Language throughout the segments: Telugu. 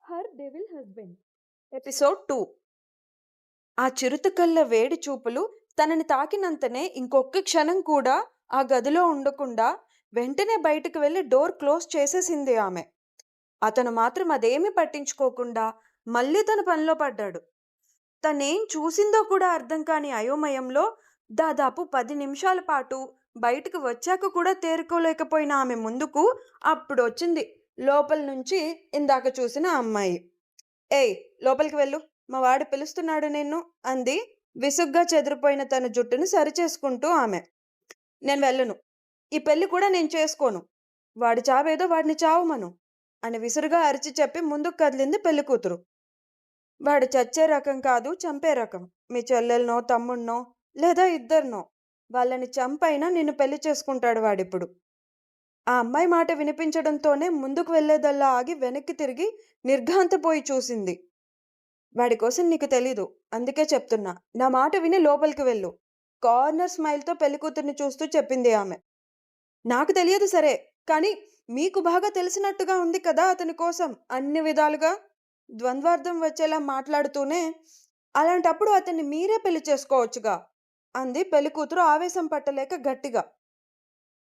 Her devil husband episode 2. ఆ చిరుతకళ్ళ వేడి చూపులు తనని తాకినంతనే ఇంకొక్క క్షణం కూడా ఆ గదిలో ఉండకుండా వెంటనే బయటకు వెళ్ళి డోర్ క్లోజ్ చేసేసింది ఆమె. అతను మాత్రం అదేమీ పట్టించుకోకుండా మళ్ళీ తన పనిలో పడ్డాడు. తనేం చూసిందో కూడా అర్థం కాని అయోమయంలో దాదాపు 10 నిమిషాల పాటు బయటకు వచ్చాక కూడా తేరుకోలేకపోయిన ఆమె ముందుకు అప్పుడొచ్చింది లోపల నుంచి ఇందాక చూసిన అమ్మాయి. ఏయ్, లోపలికి వెళ్ళు, మా వాడు పిలుస్తున్నాడు నిన్ను, అంది విసుగ్గా చెదిరిపోయిన తన జుట్టును సరిచేసుకుంటూ ఆమె. నేను వెళ్ళను, ఈ పెళ్లి కూడా నేను చేసుకోను, వాడి చావేదో వాడిని చావమను అని విసురుగా అరిచి చెప్పి ముందుకు కదిలింది పెళ్లి కూతురు. వాడు చచ్చే రకం కాదు, చంపే రకం. మీ చెల్లెలనో తమ్ముణ్ణో లేదా ఇద్దరినో వాళ్ళని చంపైనా నిన్ను పెళ్లి చేసుకుంటాడు వాడిప్పుడు. ఆ అమ్మాయి మాట వినిపించడంతోనే ముందుకు వెళ్లేదల్లా ఆగి వెనక్కి తిరిగి నిర్ఘాంతపోయి చూసింది. వాడి కోసం నీకు తెలీదు, అందుకే చెప్తున్నా, నా మాట విని లోపలికి వెళ్ళు, కార్నర్ స్మైల్తో పెళ్లికూతుర్ని చూస్తూ చెప్పింది ఆమె. నాకు తెలియదు సరే, కానీ మీకు బాగా తెలిసినట్టుగా ఉంది కదా అతని కోసం అన్ని విధాలుగా, ద్వంద్వార్థం వచ్చేలా మాట్లాడుతూనే, అలాంటప్పుడు అతన్ని మీరే పెళ్లి చేసుకోవచ్చుగా, అంది పెళ్లికూతురు ఆవేశం పట్టలేక గట్టిగా.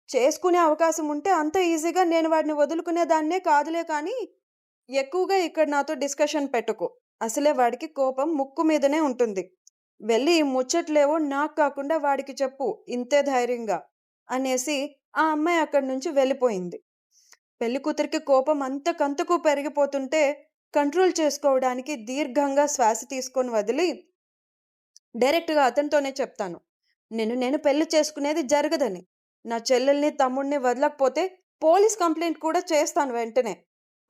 చేసుకునే అవకాశం ఉంటే అంత ఈజీగా నేను వాడిని వదులుకునేదాన్నే కాదులే, కానీ ఎక్కువగా ఇక్కడ నాతో డిస్కషన్ పెట్టుకో, అసలే వాడికి కోపం ముక్కు మీదనే ఉంటుంది. వెళ్ళి ఈ ముచ్చట్లేవో నాకు కాకుండా వాడికి చెప్పు, ఇంతే ధైర్యంగా అనేసి ఆ అమ్మాయి అక్కడి నుంచి వెళ్ళిపోయింది. పెళ్లి కూతురికి కోపం అంతకంతకు పెరిగిపోతుంటే కంట్రోల్ చేసుకోవడానికి దీర్ఘంగా శ్వాస తీసుకొని వదిలి, డైరెక్ట్గా అతనితోనే చెప్తాను, నేను పెళ్లి చేసుకునేది జరగదని, నా చెల్లెల్ని తమ్ముడిని వదలకపోతే పోలీస్ కంప్లైంట్ కూడా చేస్తాను వెంటనే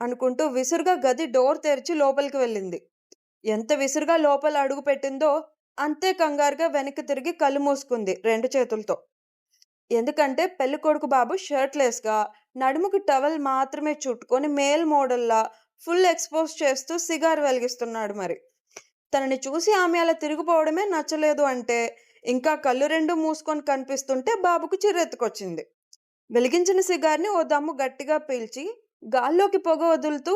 అనుకుంటూ విసురుగా గది డోర్ తెరిచి లోపలికి వెళ్ళింది. ఎంత విసురుగా లోపల అడుగు పెట్టిందో అంతే కంగారుగా వెనక్కి తిరిగి కళ్ళు మూసుకుంది 2 చేతులతో. ఎందుకంటే పెళ్లి కొడుకు బాబు షర్ట్లెస్గా నడుముకి టవల్ మాత్రమే చుట్టుకొని మేల్ మోడల్లా ఫుల్ ఎక్స్పోజ్ చేస్తూ సిగార్ వెలిగిస్తున్నాడు. మరి తనని చూసి ఆమె అలా తిరిగిపోవడమే నచ్చలేదు అంటే, ఇంకా కళ్ళు 2 మూసుకొని కనిపిస్తుంటే బాబుకు చిర్రెత్తుకొచ్చింది. వెలిగించిన సిగార్ని ఓ దమ్ము గట్టిగా పీల్చి గాల్లోకి పొగ వదులుతూ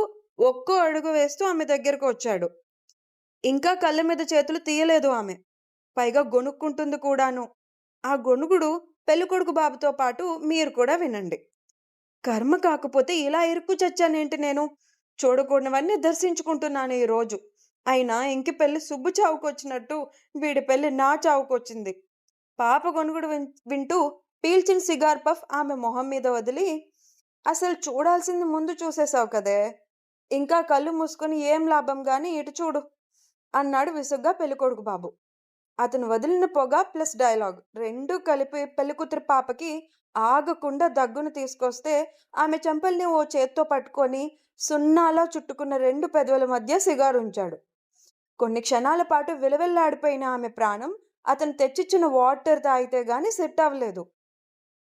ఒక్కో అడుగు వేస్తూ ఆమె దగ్గరకు వచ్చాడు. ఇంకా కళ్ళ మీద చేతులు తీయలేదు ఆమె, పైగా గొనుక్కుంటుంది కూడాను. ఆ గొనుగుడు పెళ్ళికొడుకు బాబుతో పాటు మీరు కూడా వినండి. కర్మ కాకపోతే ఇలా ఇరుక్కు చచ్చానేంటి నేను, చూడకూడనివన్నీ దర్శించుకుంటున్నాను ఈరోజు. అయినా ఇంకి పెళ్లి సుబ్బు చావుకొచ్చినట్టు వీడి పెళ్లి నా చావుకొచ్చింది. పాప గొనుగుడు వింటూ పీల్చిన సిగార్ పఫ్ ఆమె మొహం మీద వదిలి, అసలు చూడాల్సింది ముందు చూసేశావు కదే, ఇంకా కళ్ళు మూసుకొని ఏం లాభం గాని ఇటు చూడు అన్నాడు విసుగ్గా పెళ్ళికొడుకు బాబు. అతను వదిలిన పొగ ప్లస్ డైలాగ్ రెండూ కలిపి పెళ్ళికూతురు పాపకి ఆగకుండా దగ్గును తీసుకొస్తే ఆమె చెంపల్ని ఓ చేత్తో పట్టుకొని సున్నాలా చుట్టుకున్న 2 పెదవుల మధ్య సిగారు ఉంచాడు. కొన్ని క్షణాల పాటు విలవిల్లాడిపోయిన ఆమె ప్రాణం అతను తెచ్చిచ్చిన వాటర్ తాగితే గాని సెట్ అవ్వలేదు.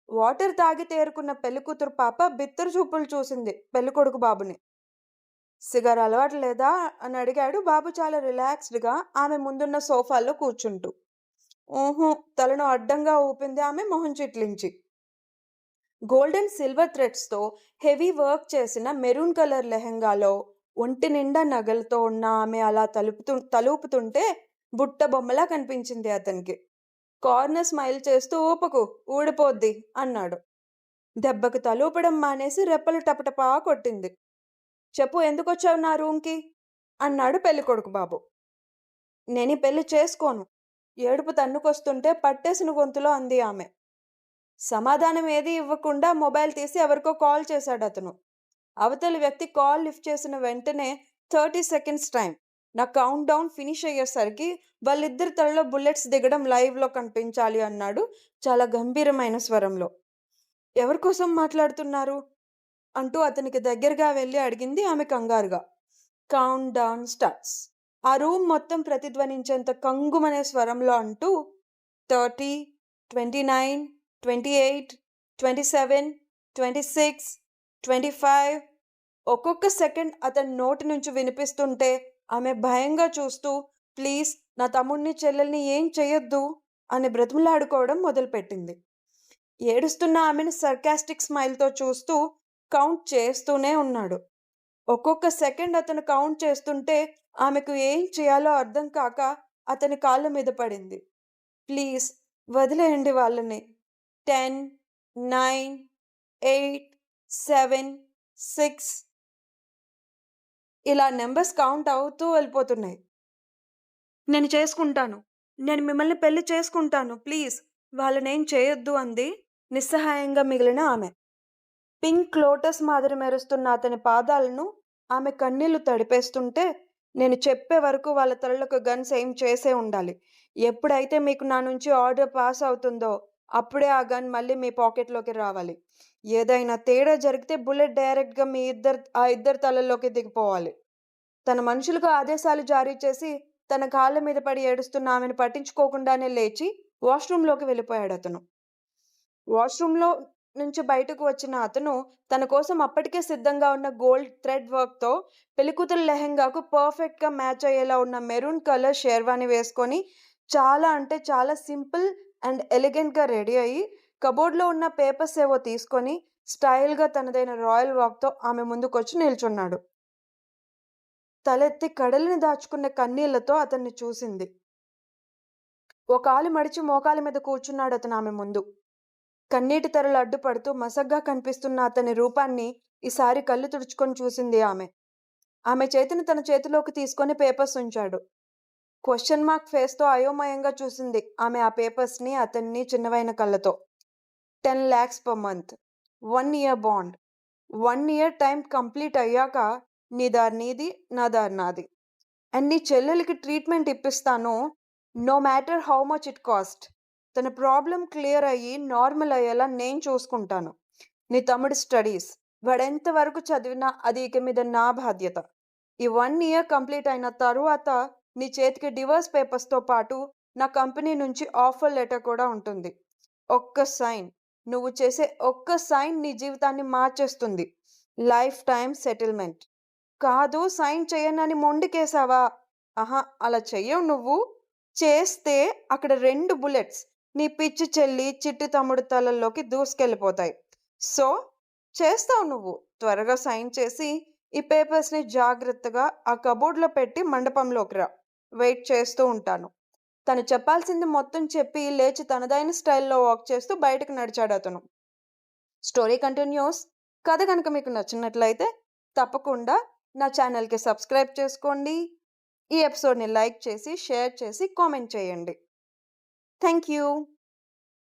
వాటర్ తాగి తేరుకున్న పెళ్ళికూతురు పాప బిత్తరు చూపులు చూసింది పెళ్ళికొడుకు బాబుని. సిగార్ అలవాటు లేదా అని అడిగాడు బాబు చాలా రిలాక్స్డ్గా ఆమె ముందున్న సోఫాలో కూర్చుంటూ. ఊహు, తలను అడ్డంగా ఊపింది ఆమె మొహం చిట్లించి. గోల్డెన్ సిల్వర్ థ్రెడ్స్తో హెవీ వర్క్ చేసిన మెరూన్ కలర్ లెహెంగాలో ఒంటి నిండా నగలతో ఉన్న ఆమె అలా తలూపుతుంటే బుట్ట బొమ్మలా కనిపించింది అతనికి. కార్నర్ స్మైల్ చేస్తూ ఊపకు, ఊడిపోద్ది అన్నాడు. దెబ్బకు తలూపడం మానేసి రెప్పలు టపటపా కొట్టింది. చెప్పు, ఎందుకొచ్చావు నా రూమ్కి అన్నాడు పెళ్ళికొడుకు బాబు. నేను ఈ పెళ్లి చేసుకోను, ఏడుపు తన్నుకొస్తుంటే పట్టేసిన గొంతులో అంది ఆమె. సమాధానం ఏది ఇవ్వకుండా మొబైల్ తీసి ఎవరికో కాల్ చేశాడు అతను. అవతలి వ్యక్తి కాల్ లిఫ్ట్ చేసిన వెంటనే 30 సెకండ్స్ టైం, నా కౌంట్ డౌన్ ఫినిష్ అయ్యేసరికి వాళ్ళిద్దరి తలలో బుల్లెట్స్ దిగడం లైవ్లో కనిపించాలి అన్నాడు చాలా గంభీరమైన స్వరంలో. ఎవరి కోసం మాట్లాడుతున్నారు అంటూ అతనికి దగ్గరగా వెళ్ళి అడిగింది ఆమె కంగారుగా. కౌంట్ డౌన్ స్టార్ట్స్, ఆ రూమ్ మొత్తం ప్రతిధ్వనించేంత కంగుమనే స్వరంలో అంటూ 30, 29, 28, 27, 26, 25 ఒక్కొక్క సెకండ్ అతని నోటి నుంచి వినిపిస్తుంటే ఆమె భయంగా చూస్తూ, ప్లీజ్ నా తమ్ముడిని చెల్లెల్ని ఏం చెయ్యొద్దు అని బ్రతిమలాడుకోవడం మొదలుపెట్టింది. ఏడుస్తున్న ఆమెను సర్కాస్టిక్ స్మైల్తో చూస్తూ కౌంట్ చేస్తూనే ఉన్నాడు. ఒక్కొక్క సెకండ్ అతను కౌంట్ చేస్తుంటే ఆమెకు ఏం చేయాలో అర్థం కాక అతని కాళ్ళ మీద పడింది. ప్లీజ్ వదిలేయండి వాళ్ళని. 10, 9, 8, 7, 6 ఇలా నంబర్స్ కౌంట్ అవుతూ వెళ్ళిపోతున్నాయి. నేను చేసుకుంటాను. నేను మిమ్మల్ని పెళ్లి చేసుకుంటాను. ప్లీజ్ వాళ్ళనేం చేయొద్దు అంది నిస్సహాయంగా మిగిలిన ఆమె. పింక్ లోటస్ మాదిరి మెరుస్తున్న అతని పాదాలను ఆమె కన్నీళ్లు తడిపేస్తుంటే, నేను చెప్పే వరకు వాళ్ళ తలలకు గన్స్ ఎయిమ్ చేసే ఉండాలి. ఎప్పుడైతే మీకు నా నుంచి ఆర్డర్ పాస్ అవుతుందో అప్పుడే ఆ గన్ మళ్ళీ మీ పాకెట్లోకి రావాలి. ఏదైనా తేడా జరిగితే బుల్లెట్ డైరెక్ట్గా ఆ ఇద్దరి తలల్లోకి దిగిపోవాలి. తన మనుషులకు ఆదేశాలు జారీ చేసి తన కాళ్ళ మీద పడి ఏడుస్తున్న ఆమెను పట్టించుకోకుండానే లేచి వాష్రూంలోకి వెళ్ళిపోయాడతను. వాష్రూంలో నుంచి బయటకు వచ్చిన అతను తన కోసం అప్పటికే సిద్ధంగా ఉన్న గోల్డ్ థ్రెడ్ వర్క్తో పెళ్లికూతురు లెహెంగాకు పర్ఫెక్ట్గా మ్యాచ్ అయ్యేలా ఉన్న మెరూన్ కలర్ షేర్వాణి వేసుకొని చాలా అంటే చాలా సింపుల్ అండ్ ఎలిగెంట్గా రెడీ అయ్యి కబోర్డ్లో ఉన్న పేపర్స్ ఏవో తీసుకొని స్టైల్గా తనదైన రాయల్ వాక్తో ఆమె ముందుకొచ్చి నిల్చున్నాడు. తలెత్తి కడలిని దాచుకున్న కన్నీళ్లతో అతన్ని చూసింది. ఓ కాలు మడిచి మోకాలి మీద కూర్చున్నాడు అతను ఆమె ముందు. కన్నీటి తెరలు అడ్డుపడుతూ మసగ్గా కనిపిస్తున్న అతని రూపాన్ని ఈసారి కళ్ళు తుడుచుకొని చూసింది ఆమె. ఆమె చేతిని తన చేతిలోకి తీసుకొని పేపర్స్ ఉంచాడు. క్వశ్చన్ మార్క్ ఫేస్తో అయోమయంగా చూసింది ఆమె ఆ పేపర్స్ని అతన్ని చిన్నవైన కళ్ళతో. 10 lakhs per month, 1 year bond, 1 year time complete అయ్యాక నీ దారి నీది, నా దారి నాది. అండ్ నీ చెల్లెలకి ట్రీట్మెంట్ ఇప్పిస్తాను, no matter how much it cost. తన ప్రాబ్లం క్లియర్ అయ్యి నార్మల్ అయ్యేలా నేను చూసుకుంటాను. నీ తమ్ముడి స్టడీస్, వాడెంత వరకు చదివినా అది ఇక మీద నా బాధ్యత. ఈ 1 year కంప్లీట్ అయిన తరువాత నీ చేతికి డివోర్స్ పేపర్స్తో పాటు నా కంపెనీ నుంచి ఆఫర్ లెటర్ కూడా ఉంటుంది. ఒక్క సైన్, నువ్వు చేసే ఒక్క సైన్ నీ జీవితాన్ని మార్చేస్తుంది. Life time settlement. కాదు, సైన్ చేయనని మొండికేసావా? ఆహా, అలా చెయ్యవు నువ్వు. చేస్తే అక్కడ 2 బుల్లెట్స్ నీ పిచ్చి చెల్లి చిట్టి తమ్ముడు తలల్లోకి దూసుకెళ్ళిపోతాయి. సో చేస్తావు నువ్వు. త్వరగా సైన్ చేసి ఈ పేపర్స్ని జాగ్రత్తగా ఆ కబోర్డ్లో పెట్టి మండపంలోకి రా. వెయిట్ చేస్తూ ఉంటాను. తను చెప్పాల్సింది మొత్తం చెప్పి లేచి తనదైన స్టైల్లో వాక్ చేస్తూ బయటకు నడిచాడు అతను. Story continuous. కథ కనుక మీకు నచ్చినట్లయితే తప్పకుండా నా ఛానల్కి సబ్స్క్రైబ్ చేసుకోండి. ఈ ఎపిసోడ్ని లైక్ చేసి, షేర్ చేసి, కామెంట్ చేయండి. Thank you.